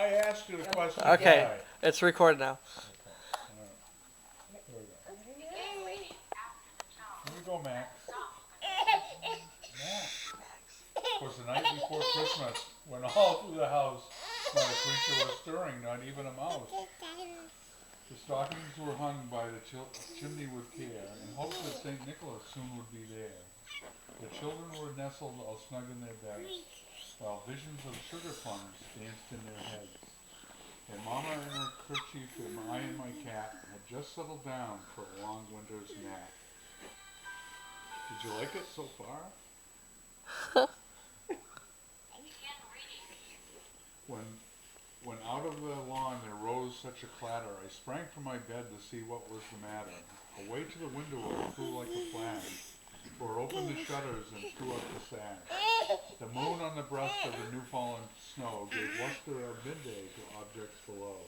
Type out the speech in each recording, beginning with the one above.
I asked you the question. Okay, Why? it's recorded now. Okay. All right. Here we go. Here we go, Max. Max. Twas the night before Christmas, when all through the house not a creature was stirring, not even a mouse. The stockings were hung by the chimney with care, in hopes that St. Nicholas soon would be there. The children were nestled all snug in their beds, while visions of sugar plums danced in their heads. And Mama in her kerchief and I and my cat had just settled down for a long winter's nap. Did you like it so far? When out of the lawn there rose such a clatter, I sprang from my bed to see what was the matter. Away to the window I flew like a flash, tore open the shutters and threw up the sash. The moon on the breast of the new fallen snow gave luster of midday to objects below.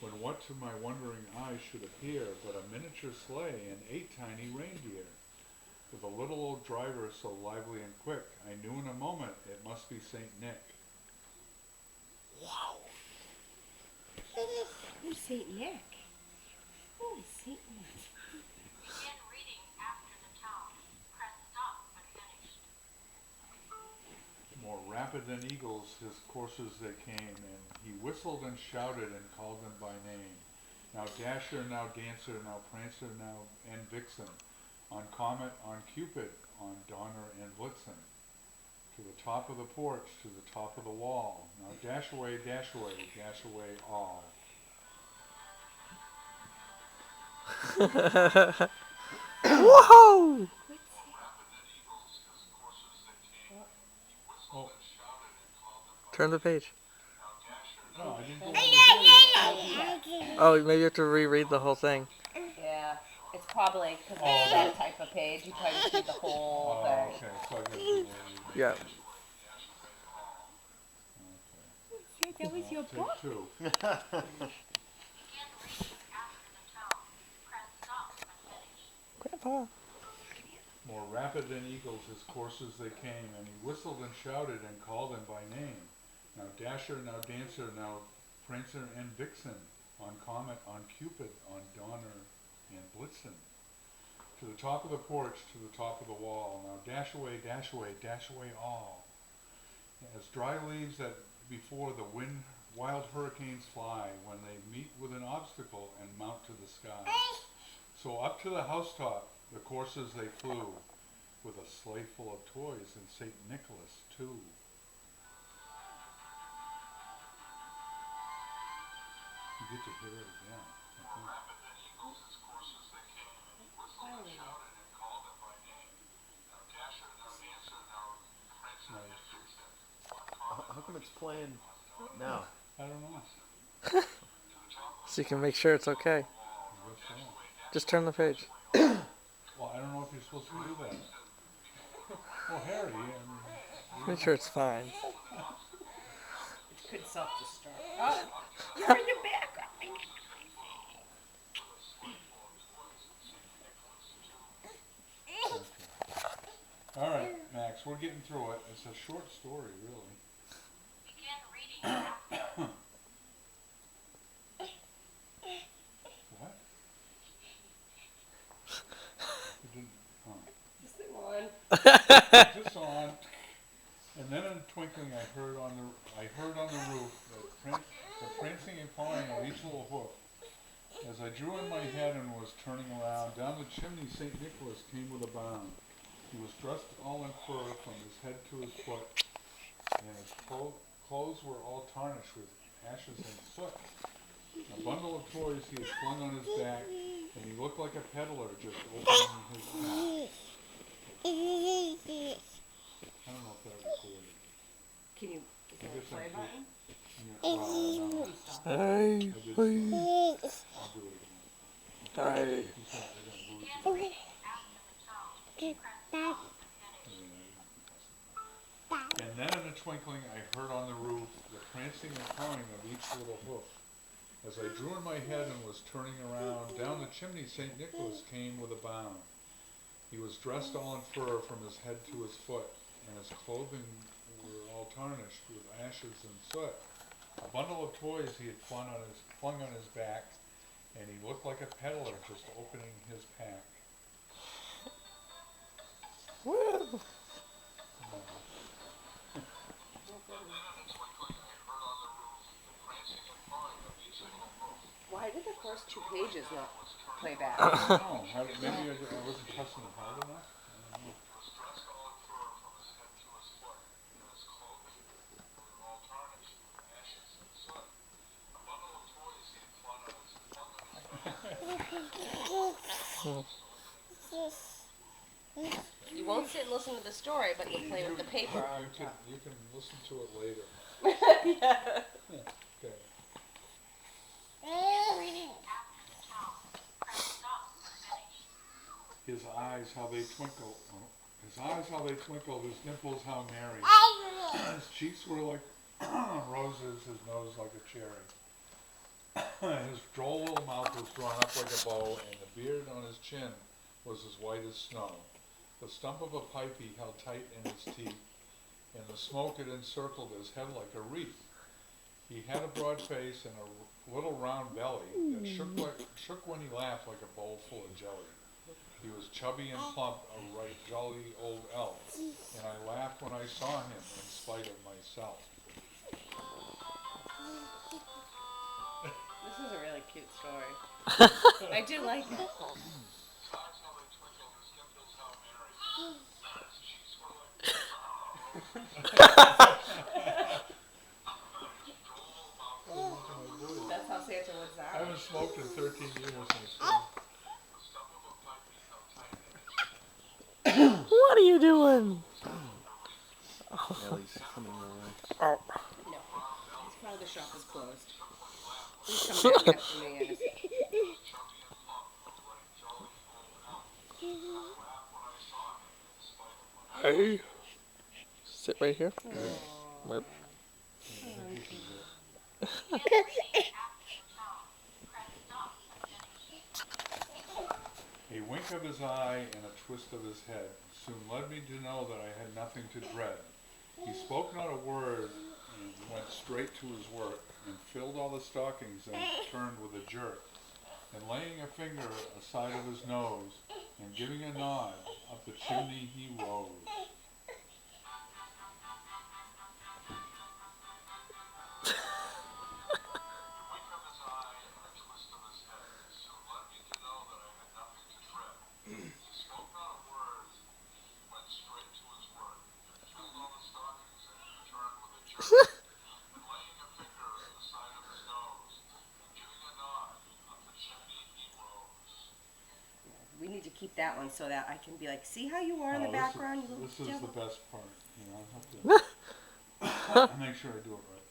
When what to my wondering eyes should appear but a miniature sleigh and 8 tiny reindeer. With a little old driver so lively and quick, I knew in a moment it must be St. Nick. Wow. Who's St. Nick? Who is St. Nick? Begin reading after the tone. Press stop when finished. More rapid than eagles his coursers they came, and he whistled and shouted and called them by name. Now Dasher, now Dancer, now Prancer, now and Vixen, on Comet, on Cupid, on Donner and Blitzen. To the top of the porch, to the top of the wall. Now dash away all. Whoa! Oh, Turn the page. no, I didn't go over here. Oh, maybe you have to reread the whole thing. Yeah, it's probably because Oh, it's that type of page. You try to see the whole Oh, thing. okay, so I gotta do Yeah. Okay. That was your Take book. 2. Begin reading after the tone. Press stop when finished. Grandpa. More rapid than eagles his coursers they came, and he whistled and shouted and called them by name. Now Dasher, now Dancer, now Prancer and Vixen, on Comet, on Cupid, on Donner and Blitzen. To the top of the porch, to the top of the wall. Now dash away all. As dry leaves that before the wind wild hurricanes fly, when they meet with an obstacle and mount to the sky. So up to the housetop the coursers they flew, with a sleigh full of toys and St. Nicholas too. You get to hear it again, I think. How come it's playing now? I don't know. So you can make sure it's okay. I guess so. Just turn the page. Well, I don't know if you're supposed to do that. Well, Harry, Make sure it's fine. It could self-destruct. Oh, you're in the background. all right, Max, we're getting through it. It's a short story, really. Begin reading after What? It didn't. Oh. Just the one. Just on. And then in a twinkling, I heard on the roof the prancing and pawing of each little hoof. As I drew in my head and was turning around, down the chimney St. Nicholas came with a bound. He was dressed all in fur from his head to his foot, and his clothes were all tarnished with ashes and soot. A bundle of toys he had flung on his back, and he looked like a peddler just opening his pack. I don't know if that recorded. Can you? Is there a play button? Yeah, well, no. Hey, I did hey. some. I'll do it again. Hey. He said they're gonna lose Begin it. reading after the tone. Press stop when finished. And then in a twinkling I heard on the roof the prancing and pawing of each little hoof. As I drew in my head and was turning around, down the chimney St. Nicholas came with a bound. He was dressed all in fur from his head to his foot, and his clothing were all tarnished with ashes and soot. A bundle of toys he had flung on his back, and he looked like a peddler just opening his pack. Woo! Why did the first 2 pages not play back? I don't know. Maybe I wasn't pressing it hard enough. I don't know. You won't sit and listen to the story, but you'll play with the paper on top. You can listen to it later. Yeah. Okay. His eyes, how they twinkle. Oh, his eyes, how they twinkle. His dimples, how merry. His cheeks were like roses. His nose like a cherry. His droll little mouth was drawn up like a bow, and the beard on his chin was as white as snow. The stump of a pipe he held tight in his teeth, and the smoke had encircled his head like a wreath. He had a broad face and a little round belly that shook when he laughed like a bowl full of jelly. He was chubby and plump, a right jolly old elf, and I laughed when I saw him in spite of myself. This is a really cute story. I do like it. That's how Santa would I sound. haven't smoked in 13 years. What are you doing? Ellie's coming your way. Oh. No. It's probably the shop is closed. He's coming back after me. Hey. Sit right here. Yep. A wink of his eye and a twist of his head soon led me to know that I had nothing to dread. He spoke not a word and went straight to his work and filled all the stockings and turned with a jerk. And laying a finger aside of his nose and giving a nod, up the chimney he rose. We need to keep that one so that I can be like, see how you are in the Oh, background, you little This is devil. the best part. You know, I have to make sure I do it right.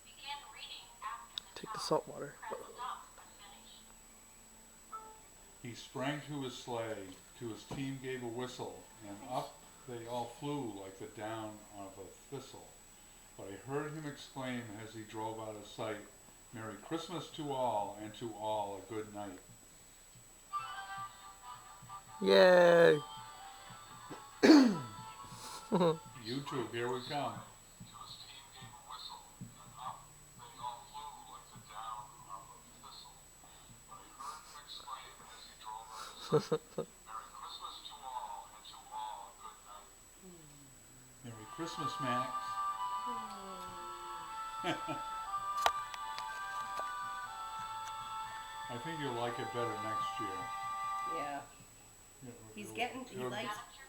Begin reading after the Take the salt water. press stop when finished. He sprang to his sleigh, to his team gave a whistle, and up they all flew like the down of a thistle. But I heard him exclaim as he drove out of sight, Merry Christmas to all, and to all a good night. Yay. YouTube, here we come. Merry Christmas, Max. I think you'll like it better next year. Yeah. It'll- He's it'll- getting, he it'll- likes, Capture